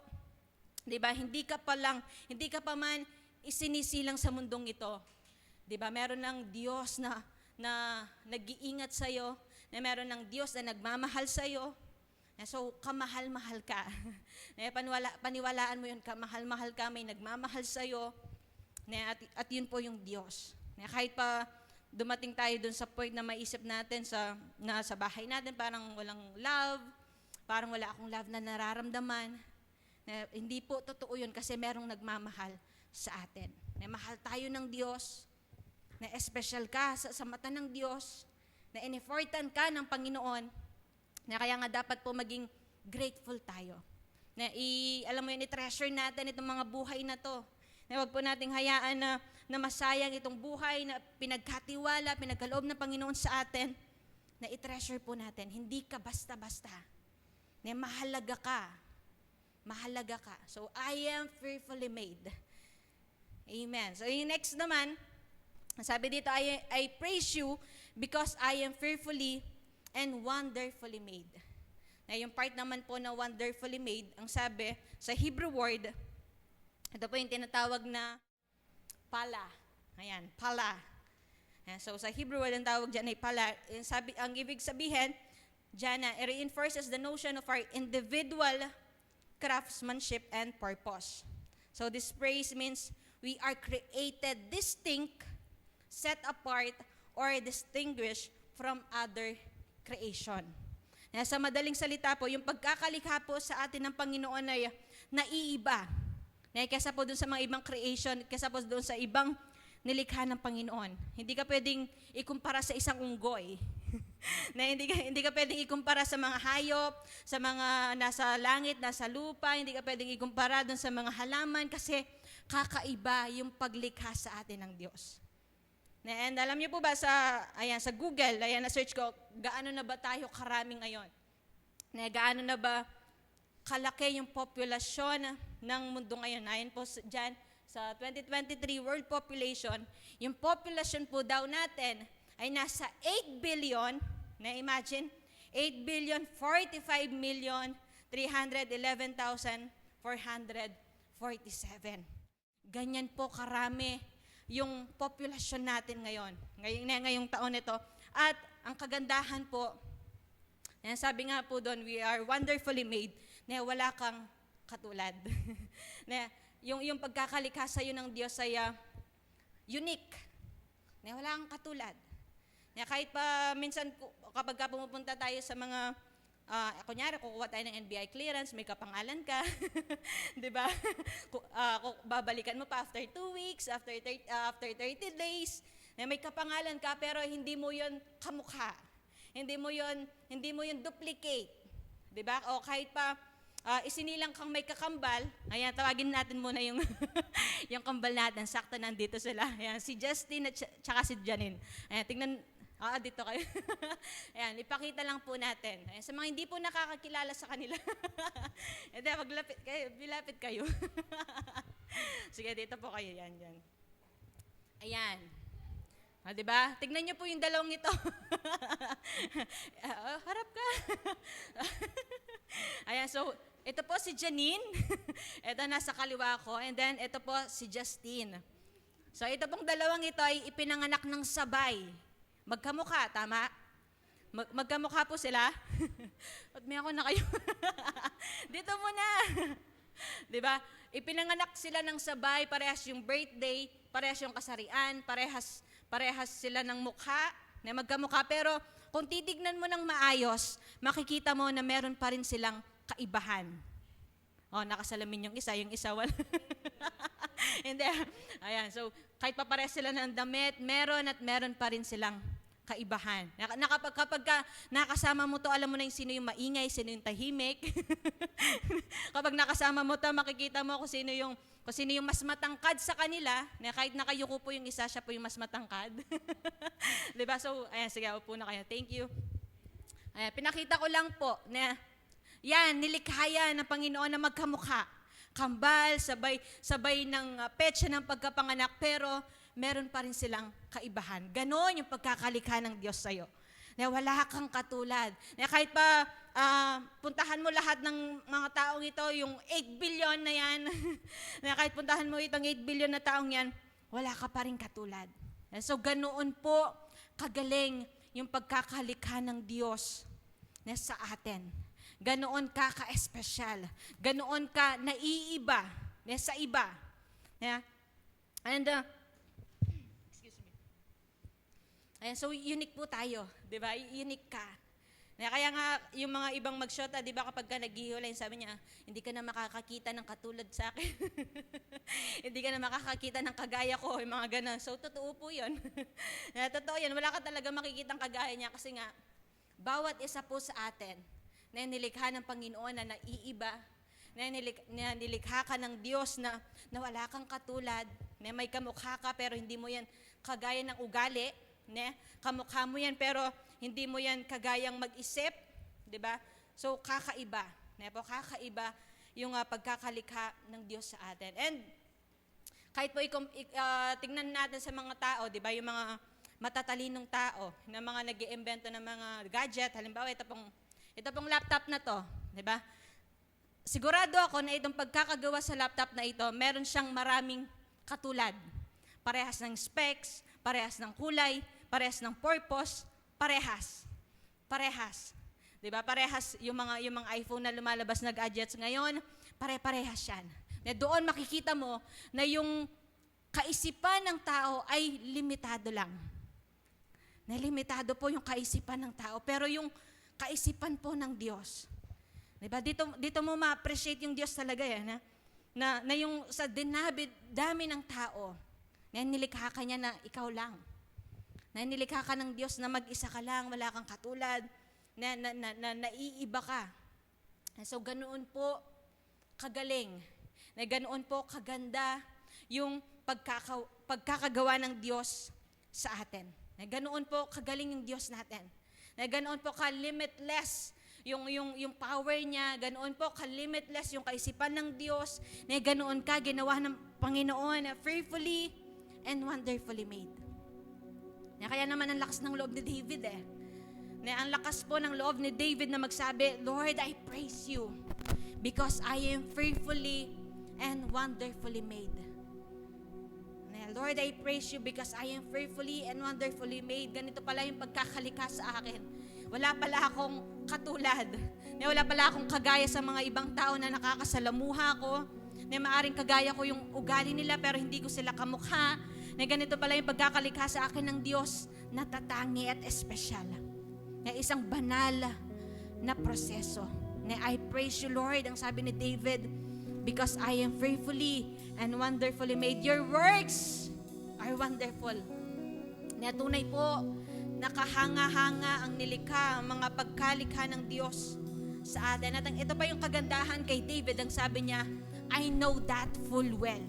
'di ba, hindi ka pa man isinisilang sa mundong ito. 'Di ba? Meron ng Diyos na nag-iingat sa iyo, na meron ng Diyos na nagmamahal sa iyo. So, kamahal-mahal ka. Paniwalaan mo 'yun, kamahal-mahal ka, may nagmamahal sa iyo. At 'yun po yung Diyos. Kahit pa dumating tayo dun sa point na maisip natin sa bahay natin, parang walang love, parang wala akong love na nararamdaman. Hindi po totoo yun kasi merong nagmamahal sa atin. Mahal tayo ng Diyos, na special ka sa mata ng Diyos, na in-effortan ka ng Panginoon, na kaya nga dapat po maging grateful tayo. Alam mo yun, i-treasure natin itong mga buhay na to. Huwag po nating hayaan na masayang itong buhay na pinagkatiwala, pinagkaloob ng Panginoon sa atin, na i-treasure po natin. Hindi ka basta-basta. Na mahalaga ka. Mahalaga ka. So, I am fearfully made. Amen. So, yung next naman, sabi dito, I praise you because I am fearfully and wonderfully made. Na yung part naman po na wonderfully made, ang sabi sa Hebrew word, ito po yung tinatawag na pala. Ayan, pala. Ayan, so sa Hebrew word, ang tawag dyan ay pala. Ang ibig sabihin, dyan na, it reinforces the notion of our individual craftsmanship and purpose. So this praise means we are created distinct, set apart, or distinguished from other creation. Sa madaling salita po, yung pagkakalikha po sa atin ng Panginoon ay naiiba. Kesa po dun sa mga ibang creation, kesa po dun sa ibang nilikha ng Panginoon. Hindi ka pwedeng ikumpara sa isang unggoy. Hindi ka pwedeng ikumpara sa mga hayop, sa mga nasa langit, nasa lupa. Hindi ka pwedeng ikumpara dun sa mga halaman kasi kakaiba yung paglikha sa atin ng Diyos. And alam niyo po ba sa Google, na-search ko, gaano na ba tayo karami ngayon? Gaano na ba kalaki yung populasyon ng mundo ngayon? Ayon po dyan, sa 2023 world population, yung population po daw natin ay nasa 8 billion, na-imagine, 8,045,311,447. Ganyan po karami yung populasyon natin ngayon. Ngayong taon ito. At ang kagandahan po, sabi nga po doon, we are wonderfully made, na wala kang katulad. Na yung pagkakalikha sa iyo ng Diyos ay unique. Na wala kang katulad. Na kahit pa minsan kapag pumupunta tayo sa mga kunyari, kukuha tayo ng NBI clearance, may kapangalan ka. Di ba? Babalikan mo pa after 2 weeks, after 30 days, na may kapangalan ka, pero hindi mo yon kamukha. Hindi mo yon duplicate. Di ba? O kahit pa isinilang kang may kakambal, ayan, tawagin natin muna yung yung kambal natin. Sakto nandito sila. Ayan, si Justin at saka si Janine. Ayan, tingnan, dito kayo. Ayan, ipakita lang po natin. Ayan, sa mga hindi po nakakakilala sa kanila. Ito, bilapit kayo. Sige, dito po kayo. Yan. Ayan. Diba? Tignan niyo po yung dalawang ito. Harap ka. Ayan, so, ito po si Janine. Ito nasa kaliwa ko. And then, ito po si Justine. So, ito pong dalawang ito ay ipinanganak ng sabay. Magkamukha, tama? Magkamukha po sila. At may ako na kayo. Dito muna. Diba? Ipinanganak sila ng sabay, parehas yung birthday, parehas yung kasarian, parehas sila ng mukha, na magkamukha. Pero kung titignan mo ng maayos, makikita mo na meron pa rin silang kaibahan. Nakasalamin yung isa wala. Hindi. Ayan, so kahit pa parehas sila ng damit, meron pa rin silang kaibahan. Kapag nakasama mo to, alam mo na yung sino yung maingay, sino yung tahimik. Kapag nakasama mo to, makikita mo kung sino yung mas matangkad sa kanila, na kahit nakayuko po yung isa, siya po yung mas matangkad. Diba? So, ayan, sige, upo na kayo. Thank you. Ayan, pinakita ko lang po na yan, nilikha yan ng Panginoon na magkamukha. Kambal, sabay ng petsa ng pagkapanganak, pero meron pa rin silang kaibahan. Ganon yung pagkakalikha ng Diyos sa'yo. Na wala kang katulad. Na kahit pa puntahan mo lahat ng mga taong ito, yung 8 billion na yan, na kahit puntahan mo itong 8 billion na taong yan, wala ka pa rin katulad. So ganoon po kagaling yung pagkakalikha ng Diyos na sa atin. Ganoon ka ka-espesyal. Ganoon ka naiiba na sa iba. Yeah? And ayan, so unique po tayo, 'di ba? Unique ka. Kaya nga yung mga ibang magsyota, 'di ba, kapag ka naghihiwalay, sabi niya, hindi ka na makakakita ng katulad sa akin. Hindi ka na makakakita ng kagaya ko, yung mga ganun. So totoo po 'yun. Totoo 'yan, wala ka talaga makikitang kagaya niya kasi nga bawat isa po sa atin na nilikha ng Panginoon na naiiba, na nilikha ka ng Diyos na wala kang katulad, na may kamukha ka pero hindi mo yan kagaya ng ugali, kamukha mo yan pero hindi mo yan kagayang mag-isip, di ba? So kakaiba, kakaiba yung pagkakalikha ng Diyos sa atin. And kahit po tingnan natin sa mga tao, di ba, yung mga matatalinong tao, na mga nag-iimbento ng mga gadget, halimbawa ito pong laptop na to, di ba? Sigurado ako na itong pagkakagawa sa laptop na ito, meron siyang maraming katulad. Parehas ng specs, parehas ng kulay, parehas ng purpose, parehas. Di ba? Parehas yung mga iPhone na lumalabas na gadgets ngayon, pare-parehas yan. Na doon makikita mo na yung kaisipan ng tao ay limitado lang. Na limitado po yung kaisipan ng tao, pero yung kaisipan po ng Diyos. Diba? Dito mo ma-appreciate yung Diyos talaga yan, na yung sa dami ng tao, na nilikha ka niya na ikaw lang. Na nilikha ka ng Diyos na mag-isa ka lang, wala kang katulad, na naiiba ka. So ganoon po kagaling, na ganoon po kaganda yung pagkakagawa ng Diyos sa atin. Na ganoon po kagaling yung Diyos natin. Na ganoon po ka-limitless yung power niya, ganoon po ka-limitless yung kaisipan ng Diyos, na ganoon ka ginawa ng Panginoon na fearfully and wonderfully made. Na kaya naman ang lakas ng loob ni David Na ang lakas po ng loob ni David na magsabi, Lord, I praise you because I am fearfully and wonderfully made. Lord, I praise you because I am fearfully and wonderfully made. Ganito pala yung pagkakalikha sa akin. Wala pala akong katulad. Wala pala akong kagaya sa mga ibang tao na nakakasalamuha ko. Na maaring kagaya ko yung ugali nila pero hindi ko sila kamukha. Na ganito pala yung pagkakalikha sa akin ng Diyos na tatangi at espesyal. Na isang banal na proseso. Na I praise you, Lord, ang sabi ni David, because I am fearfully and wonderfully made. Your works are wonderful. Na tunay po, nakahanga-hanga ang nilikha, ang mga pagkalikha ng Diyos sa atin. At ito pa yung kagandahan kay David, ang sabi niya, I know that full well.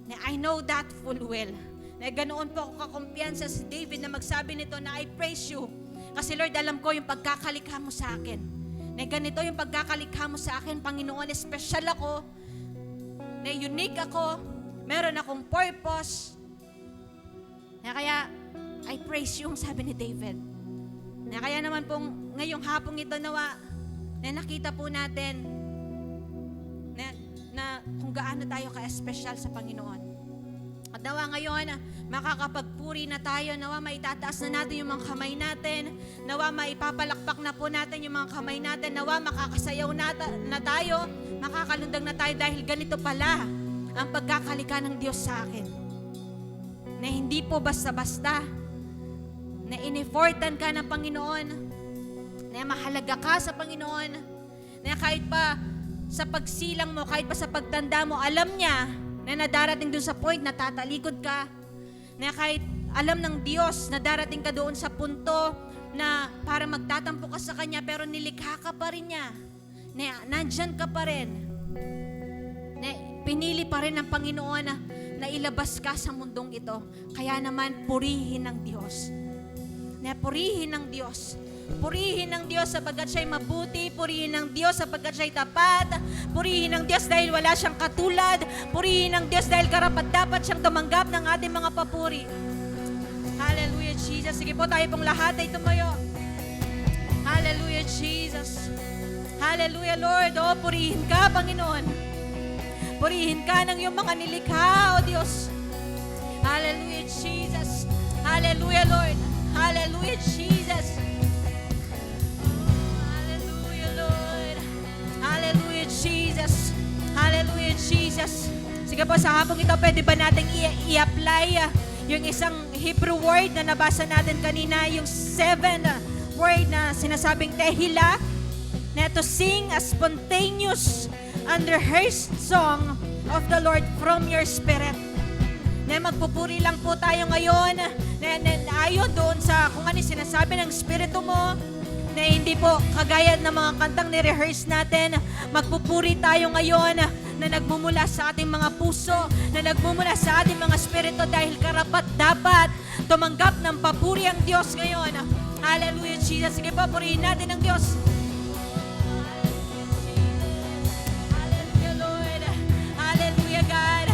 Na I know that full well. Na ganoon po ako kakumpiyansa si David na magsabi nito na I praise you. Kasi Lord, alam ko yung pagkakalikha mo sa akin. Na ganito yung pagkakalikha mo sa akin, Panginoon, special ako, na unique ako, meron akong purpose. Na kaya, I praise you, sabi ni David. Na kaya naman pong ngayong hapong ito nawa, na nakita po natin na kung gaano tayo ka-special sa Panginoon. At nawa ngayon, makakapagpuri na tayo, nawa maitataas na natin yung mga kamay natin, nawa maipapalakpak na po natin yung mga kamay natin, nawa makakasayaw na tayo, makakalundang na tayo dahil ganito pala ang pagkakalikha ng Diyos sa akin. Na hindi po basta-basta, na in-effortan ka ng Panginoon, na mahalaga ka sa Panginoon, na kahit pa sa pagsilang mo, kahit pa sa pagtanda mo, alam niya na nadarating dun sa point na tatalikod ka, na kahit Alam ng Diyos na darating ka doon sa punto na para magtatampo ka sa Kanya, pero nilikha ka pa rin niya. Nandyan ka pa rin. Pinili pa rin ng Panginoon na ilabas ka sa mundong ito. Kaya naman, purihin ng Diyos. Purihin ng Diyos. Purihin ng Diyos sapagkat siya'y mabuti. Purihin ng Diyos sapagkat siya'y tapat. Purihin ng Diyos dahil wala siyang katulad. Purihin ng Diyos dahil karapat-dapat siyang tumanggap ng ating mga papuri. Hallelujah, Jesus. Sige po, tayo pong lahat ay tumayo. Hallelujah, Jesus. Hallelujah, Lord. O, purihin ka, Panginoon. Purihin ka ng iyong mga nilikha, O Diyos. Hallelujah, Jesus. Hallelujah, Lord. Hallelujah, Jesus. Hallelujah, Lord. Hallelujah, Jesus. Hallelujah, Jesus. Sige po, sa hapong ito, pwede ba natin i-apply yung isang Hebrew word na nabasa natin kanina, yung 7 word na sinasabing tehila, na to sing a spontaneous unrehearsed song of the Lord from your spirit. Na magpupuri lang po tayo ngayon, na ayon doon sa kung ano sinasabi ng Espiritu mo, na hindi po kagaya ng mga kantang ni-rehearse natin. Magpupuri tayo ngayon na nagmumula sa ating mga puso, na nagmumula sa ating mga espiritu dahil karapat dapat tumanggap ng papuri ang Diyos ngayon. Hallelujah, Jesus. Sige po, purihin natin ang Diyos. Hallelujah, Lord. Hallelujah, God.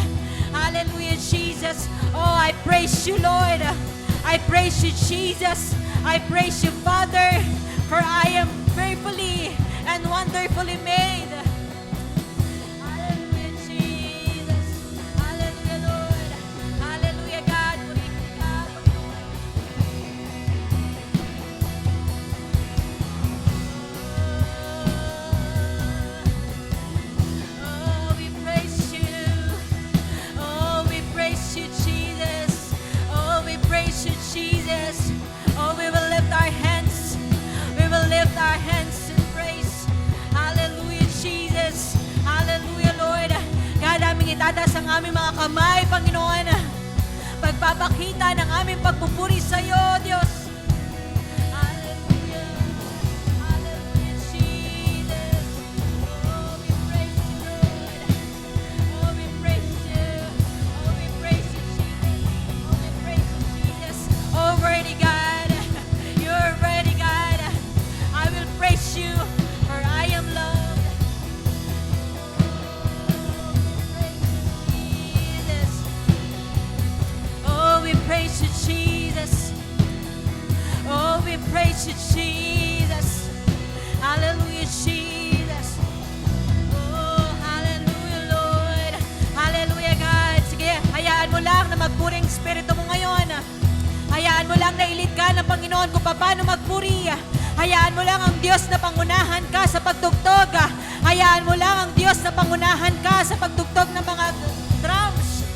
Hallelujah, Jesus. Oh, I praise you, Lord. I praise you, Jesus. I praise you, Father, for I am fearfully and wonderfully made. Hallelujah, Jesus. Hallelujah, Lord. Hallelujah, God. Purihin ka, Panginoon. Oh, we praise you. Oh, we praise you, Jesus. Oh, we praise you, Jesus. Oh, we will lift our hands. We will lift our hands in praise. Hallelujah, Jesus. Hallelujah, Lord. God, aming itataas ang aming mga kamay, Panginoon. Pagpapakita ng aming pagpupuri sa iyo, Diyos. Hallelujah. Hallelujah, Jesus. Oh, we praise you, Lord. Oh, we praise you. Oh, we praise you, Jesus. Oh, we praise you, Jesus. Oh, worthy God. You're worthy God. I will praise you, for I am loved. Oh, we praise you, Jesus. Oh, we praise you, Jesus. Hallelujah, Jesus. Oh, hallelujah, Lord. Hallelujah, God. Sige, hayaan mo lang na magpuring Espiritu mo ngayon. Hayaan mo lang na ilid ka ng Panginoon kung paano magpuri. Hayaan mo lang ang Diyos na pangunahan ka sa pagtugtog. Hayaan mo lang ang Diyos na pangunahan ka sa pagtugtog ng mga drums.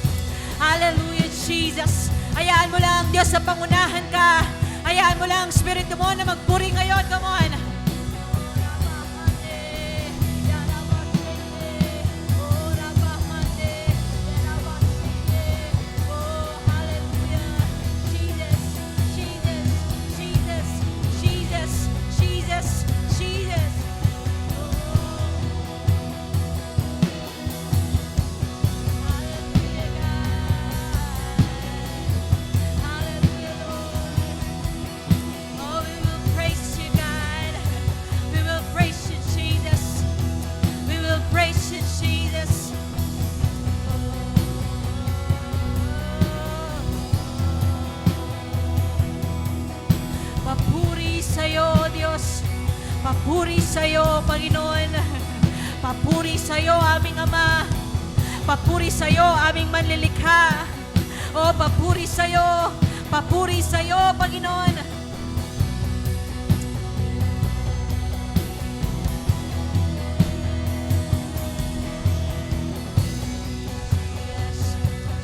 Hallelujah, Jesus. Hayaan mo lang ang Diyos na pangunahan ka. Hayaan mo lang ang Espiritu mo na magpuri ngayon. Come on. Papuri sa iyo, Panginoon. Papuri sa iyo, aming Ama. Papuri sa iyo, aming manlilikha. O, papuri sa iyo. Papuri sa iyo, Panginoon.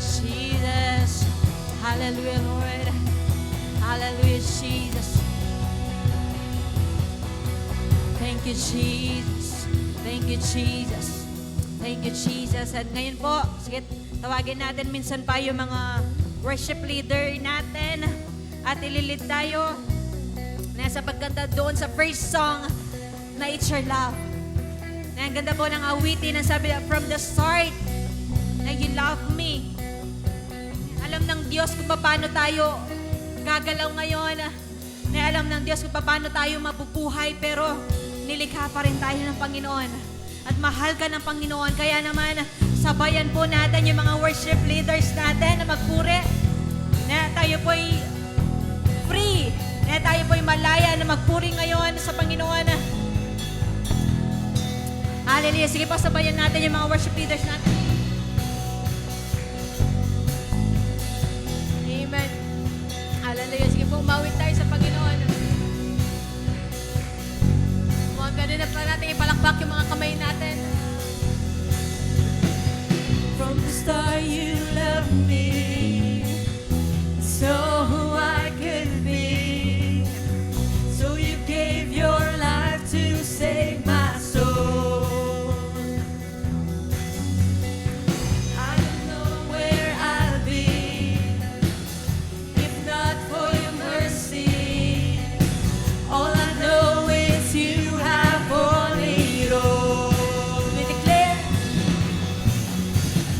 Jesus. Hallelujah, Lord. Hallelujah, Jesus. Thank you, Jesus. Thank you, Jesus. Thank you, Jesus. At ngayon po, sige, tawagin natin minsan pa yung mga worship leader natin at ililid tayo na sa pagganda doon sa first song na It's Your Love. Na ang ganda po ng awitin na sabi from the start na you love me. Alam ng Diyos kung paano tayo gagalaw ngayon. Na alam ng Diyos kung paano tayo mabubuhay, pero nilikha pa rin tayo ng Panginoon. At mahal ka ng Panginoon. Kaya naman, sabayan po natin yung mga worship leaders natin na magpuri. Na tayo po'y free. Na tayo po'y malaya na magpuri ngayon sa Panginoon. Hallelujah. Sige po, sabayan natin yung mga worship leaders natin. Amen. Hallelujah. Sige po, umawit tayo sa Panginoon. Pwede na pa natin ipalakpak yung mga kamay natin. From the start you loved me, so who I could be. So you gave your life to save my soul. I don't know where I'll be if not for your mercy. All I know is you have won it all. We declare,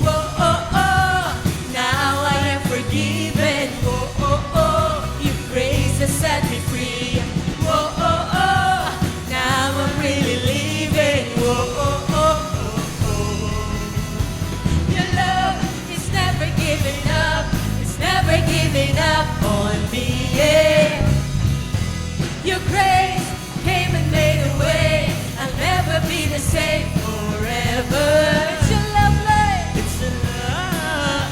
whoa, oh, oh, now I am forgiven. Whoa, oh, oh, your grace has set me free. Whoa, oh, oh, now I'm really living. Whoa, oh, oh, oh, oh. Your love is never giving up. It's never giving up on me, yeah. Your grace came and made a way. I'll never be the same forever. It's your love, Lord. It's your love.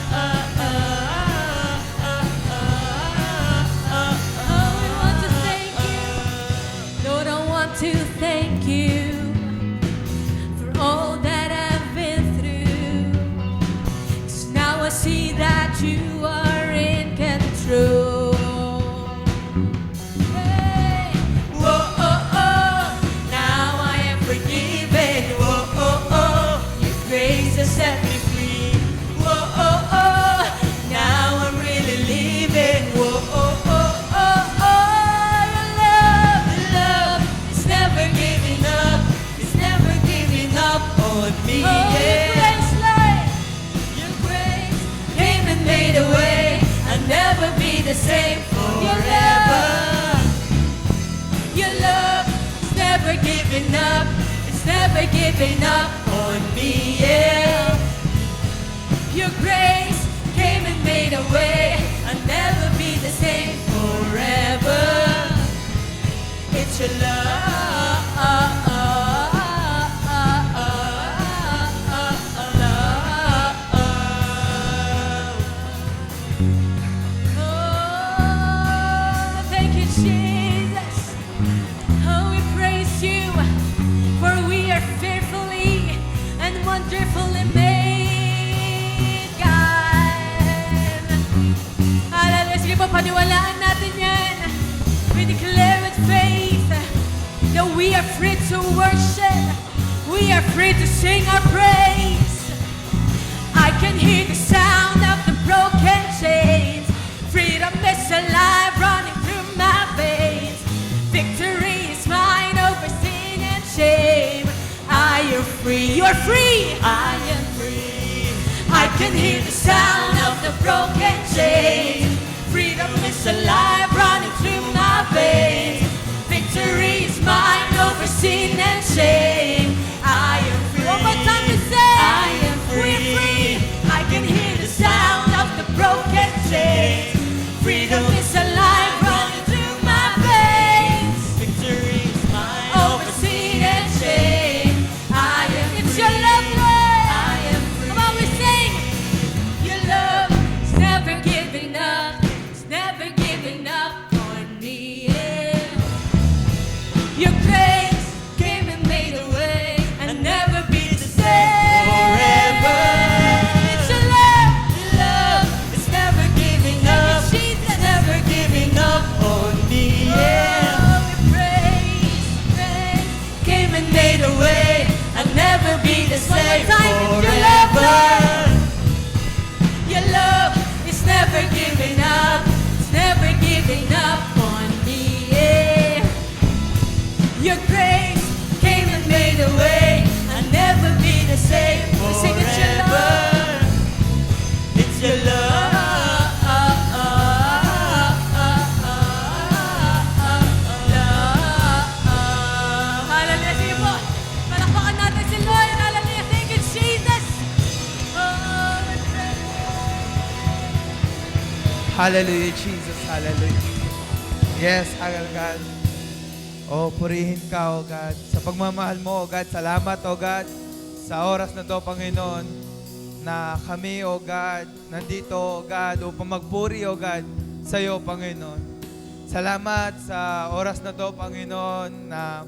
Oh, we want to thank you. Lord, I want to thank you for all that I've been through. 'Cause now I see that you are in control. Hey. Whoa, oh, oh, now I am forgiven. Whoa, oh, oh, your grace has set me free. Whoa, oh, oh, now I'm really living. Whoa, oh, oh, oh, oh, your love is never giving up. It's never giving up on me. Oh, your Yeah. grace, Lord. Your grace came and made a way. I'll never be the same forever. Your love is never giving up. It's never giving up on me, yeah. Your grace came and made a way. I'll never be the same forever. It's your love. Oh, thank you, Jesus. Oh, we praise you, for we are fearfully and wonderfully made, God. Hallelujah. Sige po, paniwalaan natin yan. We declare with faith that we are free to worship. We are free to sing our praise. I can hear the sound of the broken chains. Freedom is alive, running through my veins. Victory is mine over sin and shame. I am free, you're free. I am free. I can hear the sound of the broken chains. Freedom is alive, running through my veins. Victory is mine over sin and shame. I am free. One more time to say, I am free. We're free. I can hear the sound of the broken chains. Freedom is alive, running through my veins. Victory is mine Over sin and shame. I am. It's your love, Lord. I am free. Come on, we sing. Your love is never giving up. It's never giving up rain upon me. Yeah. Your grace came and made a way. I'll never be the same. Sing it, your love. It's your love. Hallelujah. Sige po. Palakpakan natin si Lord. Hallelujah. Thank you, Jesus. let's pray. Hallelujah, Jesus. Hallelujah. Yes, God. O, purihin ka, O God. Sa pagmamahal mo, O God. Salamat, O God. Sa oras na to, Panginoon, na kami, O God, nandito, O God, upang magpuri, O God, sa iyo, Panginoon. Salamat sa oras na to, Panginoon, na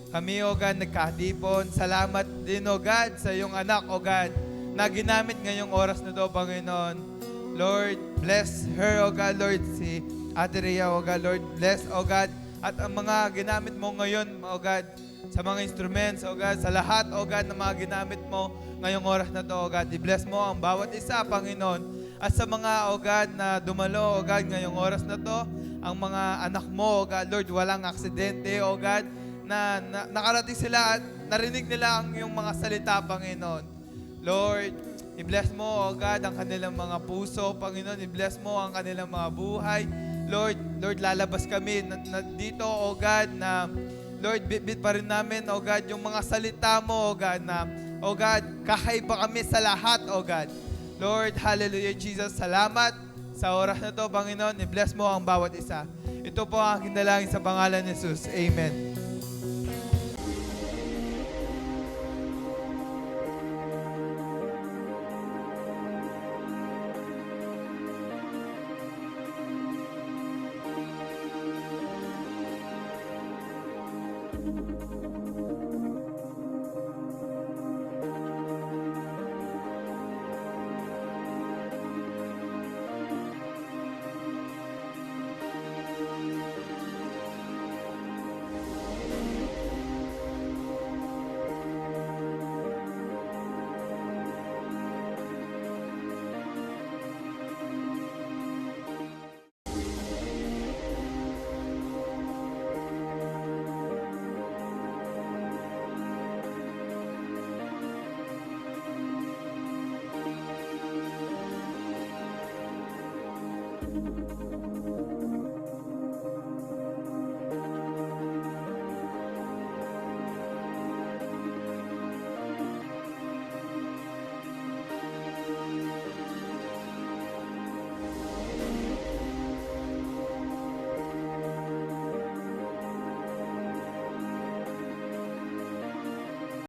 kami, O God, nagkatipon. Salamat din, O God, sa iyong anak, O God, na ginamit ngayong oras na to, Panginoon. Lord, bless her, O God, Lord, si Ate Rhea, O God, Lord, bless, O God, at ang mga ginamit mo ngayon, O God, sa mga instruments, O God, sa lahat, O God, na mga ginamit mo ngayong oras na to, O God. I-bless mo ang bawat isa, Panginoon. At sa mga, O God, na dumalo, O God, ngayong oras na to, ang mga anak mo, O God, Lord, walang aksidente, O God, na nakarating sila at narinig nila ang iyong mga salita, Panginoon. Lord, i-bless mo, O God, ang kanilang mga puso, Panginoon. I-bless mo ang kanilang mga buhay. Lord, lalabas kami dito, O God, na Lord, bit pa rin namin, O God, yung mga salita mo, O God, na, O God, kakaiba kami sa lahat, O God. Lord, hallelujah, Jesus, salamat sa oras na to, Panginoon. I-bless mo ang bawat isa. Ito po ang aking dalangin sa pangalan ni Jesus. Amen.